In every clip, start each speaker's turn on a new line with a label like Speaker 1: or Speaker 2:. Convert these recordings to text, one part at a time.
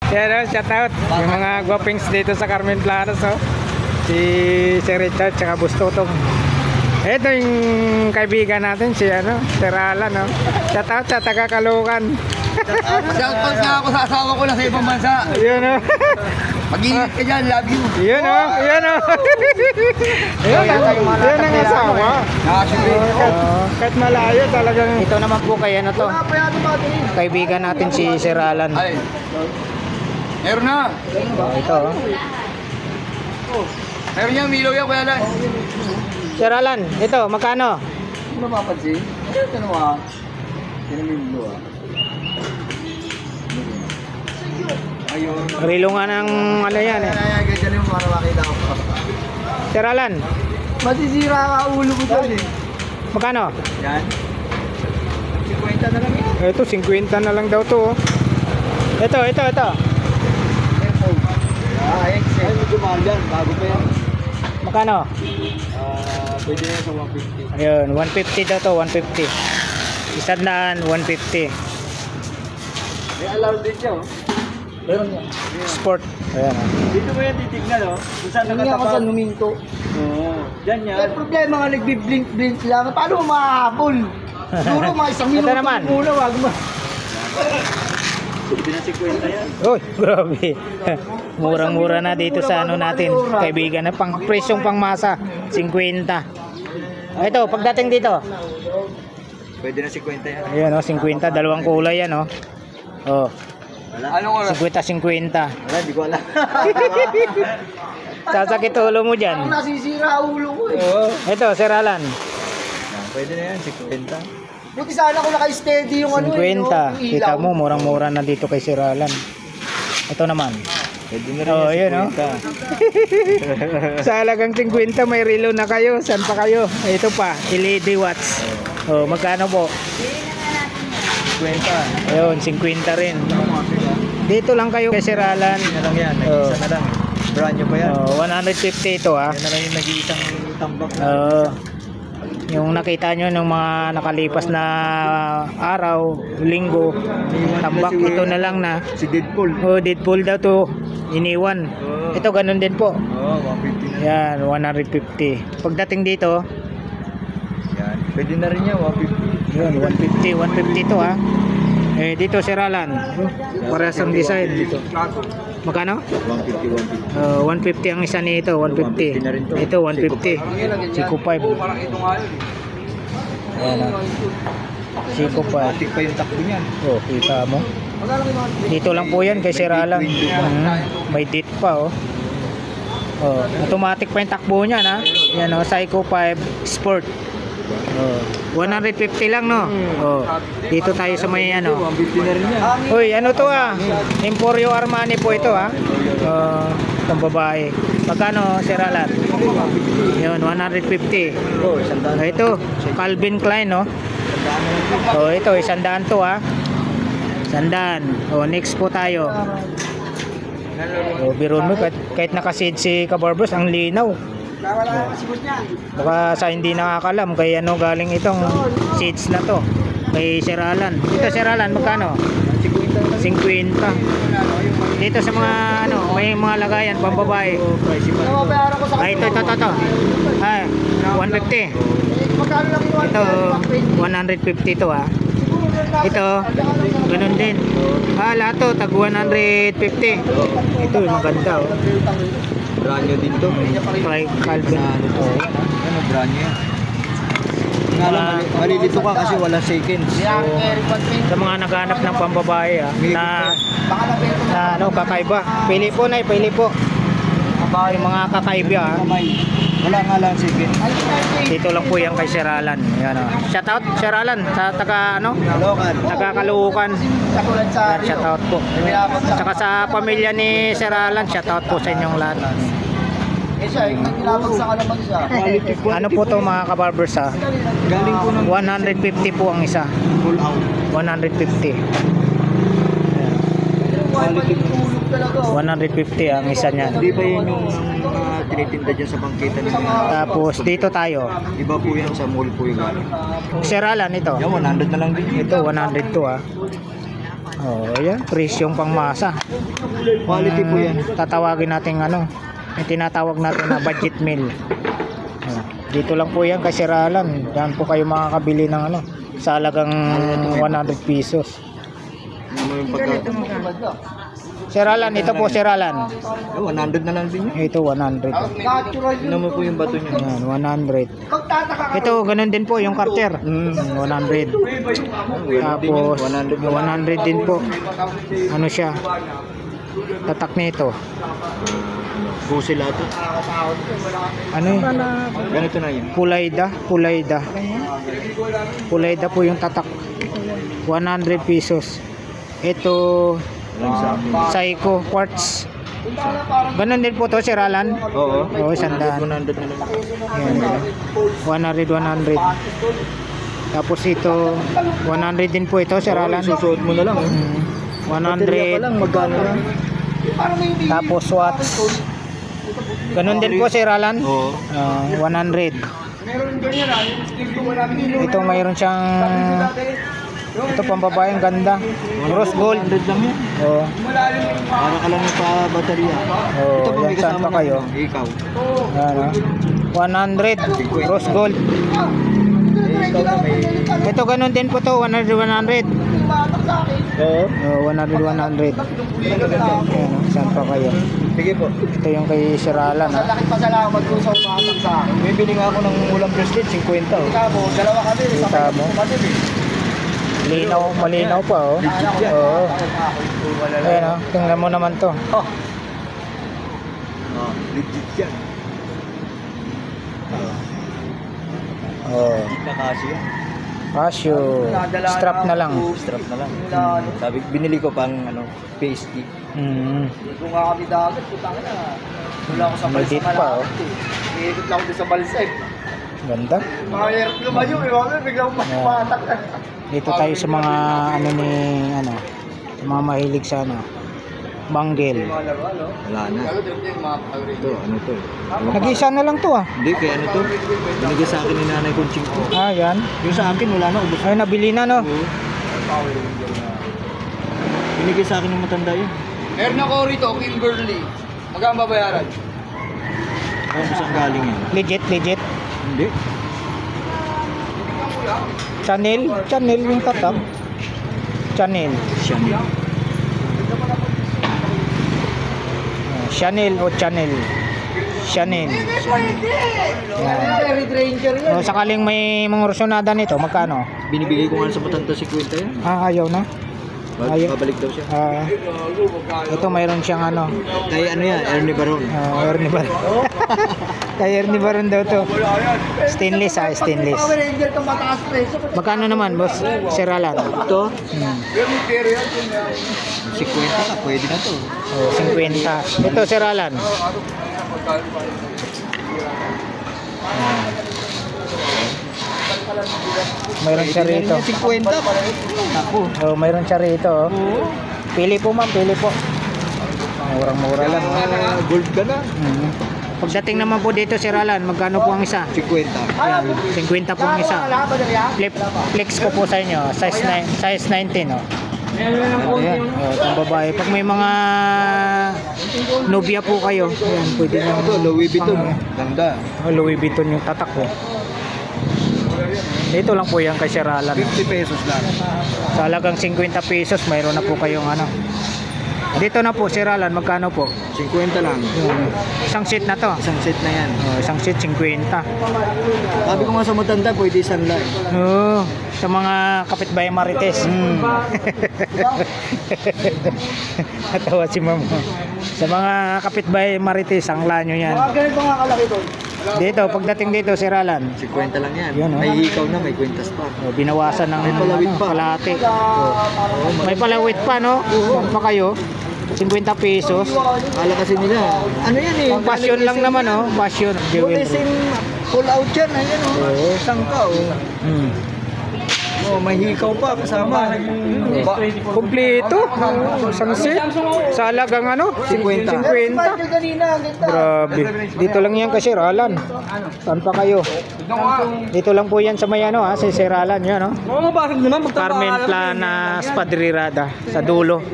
Speaker 1: Yan o, shout out. Yung mga guwapings dito sa Carmen Planas, oh. Si Sir Richard, tsaka Bustotong. Ito yung kaibigan natin, si Sir Alan, oh. Shout out sa taga Caloocan.
Speaker 2: Shout out nga ako sa asawa ko na sa ibang bansa.
Speaker 1: Yun o.
Speaker 2: Mag-ingat ka dyan, love you.
Speaker 1: Yun o, yun o. Yun ang asawa. Kahit malayo talagang. Ito naman po kay ano to. Kaibigan natin si Sir Alan.
Speaker 2: Ay. Meron na.
Speaker 1: Ito o.
Speaker 2: Meron niya, milaw yan, kuya Alan.
Speaker 1: Sir Alan, ito, magkano?
Speaker 2: Ano mapapansin? Ito na Tinamilo Ayun.
Speaker 1: Rilo nga ng ano yan eh.
Speaker 2: Ganyan yung para makita ko.
Speaker 1: Sir Alan,
Speaker 2: Masisira ka ulo ko dyan eh.
Speaker 1: magkano?
Speaker 2: Yan. 50 na lang yan.
Speaker 1: Ito, 50 na lang daw to. Oh. Ito.
Speaker 2: Excel. Ay, medyo mahal yan. Bago pa yan.
Speaker 1: Magkano?
Speaker 2: Pwede na sa 150.
Speaker 1: Ayun, 150 daw to, 150. 150.
Speaker 2: May alarm din siya, oh. Meron yan.
Speaker 1: Sport. Ayan.
Speaker 2: Dito mo yan titignan, oh. Kung saan nakatapat. Saan huminto. Oo. Dyan yan. May problema nga nagbi-blink lang. Paano mo makahabol? Siguro mga isang minuto.
Speaker 1: Ito naman.
Speaker 2: Muna, wag mo. Pwede na 50 yan.
Speaker 1: Uy, grabe. Murang-mura na dito sa ano natin. Kaibigan na pang presyong pangmasa, 50. Ito, pagdating dito.
Speaker 2: Pwede na 50 yan.
Speaker 1: Ayan oh, 50, dalawang kulay yan oh. Oh.
Speaker 2: Anong oras?
Speaker 1: 50-50.
Speaker 2: Wala, di ko alam.
Speaker 1: Sasakit ulo mo dyan.
Speaker 2: Ako nasisira ulo ko eh. Oo.
Speaker 1: Ito, Sir Alan.
Speaker 2: Pwede na yan, 50. Buti sana kung naka-steady yung
Speaker 1: 50. Kita mo, murang-mura na dito kay Sir Alan. Ito naman.
Speaker 2: Pwede na rin
Speaker 1: Oh,
Speaker 2: yan,
Speaker 1: yun, 50. Sa halagang 50, may relo na kayo. Saan pa kayo? Ito pa, LED watch. Oh, magkano po?
Speaker 2: 50.
Speaker 1: Ayun, 50 rin. Dito lang kayo kay Sir Alan.
Speaker 2: Na lang yan, nag-isa na lang. Brand new pa yan.
Speaker 1: Oh, 150 ito ah.
Speaker 2: Yan na lang yung nag-iisang tambak.
Speaker 1: Yung nakita nyo ng mga nakalipas na araw, linggo, tambak, ito na lang na.
Speaker 2: Si Deadpool.
Speaker 1: Oh, Deadpool daw to, iniwan. Ito ganun din po.
Speaker 2: 150 na.
Speaker 1: Yan, 150. Pagdating dito,
Speaker 2: Yan. Pwede na rin yan, 150.
Speaker 1: yun, 150 to ha. Eh, dito Sir Alan, parehas ang design. Magkano?
Speaker 2: 150.
Speaker 1: 150 ang isa nito, 150.
Speaker 2: 150 na rin to.
Speaker 1: Ito 150. Chico 5. Ayan ah. Chico 5.
Speaker 2: Matik pa yung takbo niyan.
Speaker 1: Oh, kita mo. Dito lang po yan kay Sir Alan. May date pa oh. Oh, automatic pa yung takbo niya na. Yan oh, Psycho 5 Sport. Oh, 150 lang no. Oh, dito tayo sa may ano.
Speaker 2: 150 na rin yan.
Speaker 1: Uy, ano to ah? Emporio Armani po ito ah. Itong babae. Magkano, Sir Alan? Yun, 150. Ito, Calvin Klein no. Oh, ito, 100 to ah. 100. Oh, next po tayo. Oh, biro mo kahit nakasid si Kabarbos, ang linaw. Baka sa hindi nakakalam kay ano galing itong seeds na to kay Sir Alan. Ito Sir Alan, magkano? 50. Dito sa mga ano, may mga lagayan pambabae. Ay, ito. Ay, 150. Ito 150 to ah. Ito, ganun din. Lahat to, tag 150. Ito, maganda oh.
Speaker 2: Brand new din to.
Speaker 1: Calvin.
Speaker 2: Ano, brand new yan. Malilito ka kasi wala seconds.
Speaker 1: Sa mga naghanap ng pambabae na ano, kakaiba. Pili po na, pili po. Yung mga kakaiba
Speaker 2: Wala nga lang seconds.
Speaker 1: dito lang po yan kay Sir Alan. Yan, shout out Sir Alan sa taga ano? Taga Caloocan. Shout out po. Saka sa pamilya ni Sir Alan, shout out po sa inyong lahat. Ano po to mga kabarbers ha?
Speaker 2: Galing po ng
Speaker 1: 150 po ang isa.
Speaker 2: full out.
Speaker 1: 150. 150 ang isa niyan.
Speaker 2: Hindi ba yun yung tinitinda dyan sa bangkita nila?
Speaker 1: Tapos dito tayo.
Speaker 2: Iba po yan sa mall po yung galing.
Speaker 1: Sir Alan ito.
Speaker 2: Yan, 100 na lang din.
Speaker 1: Ito 100 to ah. Oh, yan, presyong pangmasa.
Speaker 2: Quality po yan.
Speaker 1: Tatawagin natin ano, yung tinatawag natin na budget meal. Oh, dito lang po yan kay Sir Alan. Yan po kayo makakabili ng ano, sa halagang 100 pesos.
Speaker 2: Ano mo yung pagka...
Speaker 1: Sir Alan, ito po Sir Alan.
Speaker 2: 100 na lang din yun.
Speaker 1: Ito 100.
Speaker 2: Ano mo po yung bato niya?
Speaker 1: Yan, 100. Ito, ganun din po yung Carter. 100. Tapos 100 din po. Ano siya? Tatak nito.
Speaker 2: Busi lahat.
Speaker 1: Ano yun?
Speaker 2: Ganito na yun.
Speaker 1: Pulayda po yung tatak. 100 pesos. Ito Psycho Quartz. Ganun din po to Sir Alan.
Speaker 2: Oo.
Speaker 1: Oo, 100.
Speaker 2: 100 na lang.
Speaker 1: Yan, 100. Tapos ito 100 din po ito Sir Alan.
Speaker 2: Susuot mo na lang.
Speaker 1: 100.
Speaker 2: lang, magkano lang?
Speaker 1: Tapos watts. Ganun din po Sir Alan.
Speaker 2: Oo.
Speaker 1: 100. Ito mayroon siyang ito pambabaeng ganda. Rose gold.
Speaker 2: 100 lang yan.
Speaker 1: Oh.
Speaker 2: Para ka lang pa baterya.
Speaker 1: Oh,
Speaker 2: Ito po may
Speaker 1: yan, saan
Speaker 2: kasama
Speaker 1: pa kayo?
Speaker 2: ng ikaw.
Speaker 1: Yan, 100 rose gold.
Speaker 2: Ikaw na may...
Speaker 1: Ito ganun din po to, 100.
Speaker 2: Oo.
Speaker 1: 100. Yan, saan pa kayo?
Speaker 2: Sige po.
Speaker 1: Ito yung kay Sir Alan ha.
Speaker 2: Malaking pasalamat po sa umatang sa akin. May bili nga ako ng ulam bracelet, 50. Ikaw po, dalawa kami.
Speaker 1: Kita mo? Malinaw pa oh. Oo. Ayan oh, tingnan mo naman to.
Speaker 2: Oh, legit yan.
Speaker 1: Oh,
Speaker 2: Nakasya.
Speaker 1: Casio. Strap na lang.
Speaker 2: Strap na lang. Sabi, binili ko pang ano, pasty. Kung nga kami dagat, putang na. Wala ako sa
Speaker 1: May
Speaker 2: balsa
Speaker 1: date pa, oh.
Speaker 2: Iikot lang ako sa balsa eh.
Speaker 1: Ganda.
Speaker 2: Mga air lumayo eh. Mga biglang matak na.
Speaker 1: Dito tayo sa mga ano ni ano, sa mga mahilig sa ano, banggel.
Speaker 2: Wala na. Ito, ano to?
Speaker 1: Nag-isa na lang to ah.
Speaker 2: Hindi, kaya ano to? Binigay sa akin ni nanay kong chingko.
Speaker 1: Ah, yan.
Speaker 2: Yung sa akin, wala na. Ubus.
Speaker 1: Ay, nabili na no.
Speaker 2: Binigay sa akin ng matanda yun.
Speaker 3: Meron ako rito, Kimberly. Magkano babayaran?
Speaker 2: Kung saan galing yan?
Speaker 1: Legit.
Speaker 2: Hindi.
Speaker 1: Chanel yung tatak. Chanel. Chanel o Chanel. Yan. O, sakaling may mga rusonada nito, magkano?
Speaker 2: Binibigay ko nga sa matanda 50 yan.
Speaker 1: Ah, ayaw na. Ayaw.
Speaker 2: Babalik daw siya.
Speaker 1: Ito mayroon siyang ano,
Speaker 2: Kaya ano yan, Ernie Baron.
Speaker 1: Ernie Baron. Kay Ernie Baron daw to. Stainless stainless.
Speaker 2: Power Ranger ka mataas preso.
Speaker 1: Magkano naman, boss? Sir Alan?
Speaker 2: Ito, 50 ka, pwede na to.
Speaker 1: Oh, 50. Ito, Sir Alan. Mayroon siya rito.
Speaker 2: 50 Ako.
Speaker 1: Oh, mayroon siya rito. Oh. Pili po ma'am, pili po. Murang-mura lang.
Speaker 2: Gold ka na.
Speaker 1: Pagdating naman po dito, Sir Alan, magkano po ang isa?
Speaker 2: 50.
Speaker 1: Yan, 50 po ang isa. Flex ko po sa inyo, size 19 oh. Ayan, itong babae. Pag may mga nobya po kayo, ayan, pwede nyo.
Speaker 2: Ito, Louis Vuitton. Ganda.
Speaker 1: Louis Vuitton yung tatak ko. Dito lang po yan kay Sir Alan.
Speaker 2: 50 pesos lang.
Speaker 1: Sa halagang 50 pesos, mayroon na po kayong ano. Dito na po, Sir Alan, magkano po?
Speaker 2: 50 lang.
Speaker 1: Isang seat na to.
Speaker 2: Isang set na yan.
Speaker 1: Isang seat, 50.
Speaker 2: Sabi ko nga sa matanda, pwede isang lang.
Speaker 1: Oo, sa mga kapitbahay Marites. Natawa si Mama. Sa mga kapitbahay Marites, ang lanyo yan.
Speaker 2: Mga ganito nga kalaki doon.
Speaker 1: Dito, pagdating dito, Sir Alan.
Speaker 2: 50 lang yan.
Speaker 1: Yun, oh.
Speaker 2: May ikaw na, may kwintas pa.
Speaker 1: Binawasan ng
Speaker 2: May palawit pa.
Speaker 1: kalahati. May palawit pa, no? Huwag pa kayo. 50 pesos.
Speaker 2: Kala kasi nila, ano yan eh.
Speaker 1: Pang passion lang naman, oh. Passion.
Speaker 2: Jewelry. Full out yan, ayan oh.
Speaker 1: Oo.
Speaker 2: Isang ka oh. Oh, may hikaw pa kasama.
Speaker 1: Kompleto. Isang set. Sa halagang ano? 50.
Speaker 2: Kanina, ganda.
Speaker 1: Grabe. Dito lang yan kasi Siralan. Saan pa kayo? Dito lang po yan sa may ano ha, sa Siralan yan no.
Speaker 2: Mababasag naman
Speaker 1: Carmen Plana Spadrirada sa dulo.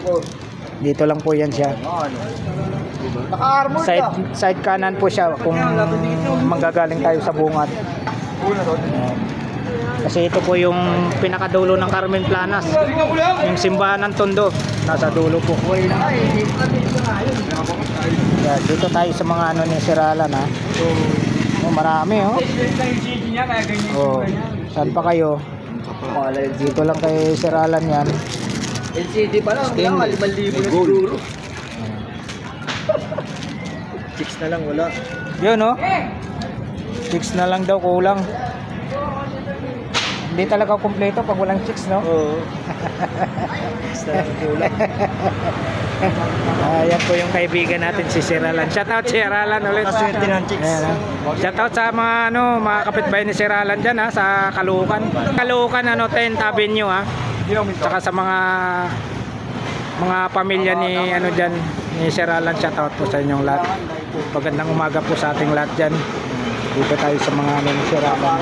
Speaker 1: Dito lang po yan siya.
Speaker 2: Naka-armor ka.
Speaker 1: Side kanan po siya kung manggagaling tayo sa bungad. Kasi ito po yung pinakadulo ng Carmen Planas. Yung simbahan ng Tondo. Nasa dulo po. Yeah, dito tayo sa mga ano ni Siralan ha. Oh, marami oh. Oh, saan pa kayo? Dito lang kay Siralan yan.
Speaker 2: LCD pa lang, 5,000 na siguro. 6 na lang, wala.
Speaker 1: Yun oh. 6 na lang daw kulang. Hindi talaga kumpleto pag walang chicks, no?
Speaker 2: Oo. 6 na lang kulang.
Speaker 1: Ayan po yung kaibigan natin si Siralan. Shoutout Siralan ulit.
Speaker 2: Kaswerte ng chicks.
Speaker 1: Ayan, ha? Shoutout sa mga ano, mga kapitbahay ni Siralan dyan ha, sa Caloocan. Caloocan ano, 10th Avenue ha. Saka sa mga pamilya ni ano dyan, ni Siralan, shoutout po sa inyong lahat. Magandang umaga po sa ating lahat dyan. Dito tayo sa mga ano ni Siralan.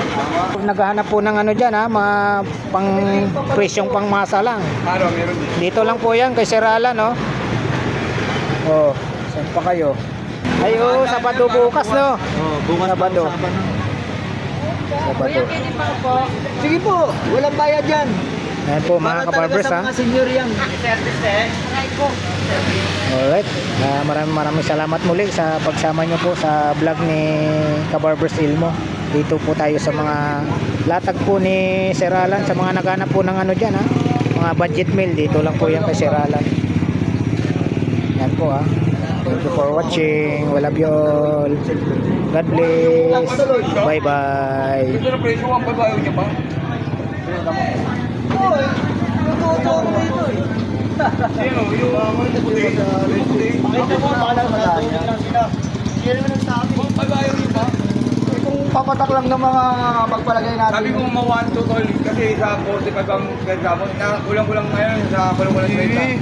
Speaker 1: Naghahanap po ng ano dyan ha, mga pang presyong pangmasa lang. Dito lang po yan kay Siralan no. Oh, saan pa kayo? Ayo, Sabado bukas no.
Speaker 2: Oh, bukas
Speaker 1: Sabado. Sabado.
Speaker 2: Sige po, walang bayad yan.
Speaker 1: Ayan po mga kabarbers ha.
Speaker 2: Mga senior yan.
Speaker 1: Alright. Maraming salamat muli sa pagsama nyo po sa vlog ni Kabarbers Ilmo. Dito po tayo sa mga latag po ni Siralan, sa mga naghanap po ng ano dyan ha. Mga budget meal, dito lang po yan kay Siralan. Yan po ha. Thank you for watching. We love you all. God bless. Bye bye.
Speaker 3: Ito na presyo, ang babayo niya pa.
Speaker 2: Oy, luto ako dito eh.
Speaker 3: Sino? Yung puti.
Speaker 2: Pakita mo, baka lang madaya. Yan naman ang sabi.
Speaker 3: Ang babayo niya pa.
Speaker 2: Kung papatak lang ng mga pagpalagay natin.
Speaker 3: Sabi ko mawan to tol kasi sa 45 ang gagamo na kulang-kulang ngayon sa kulang-kulang 30.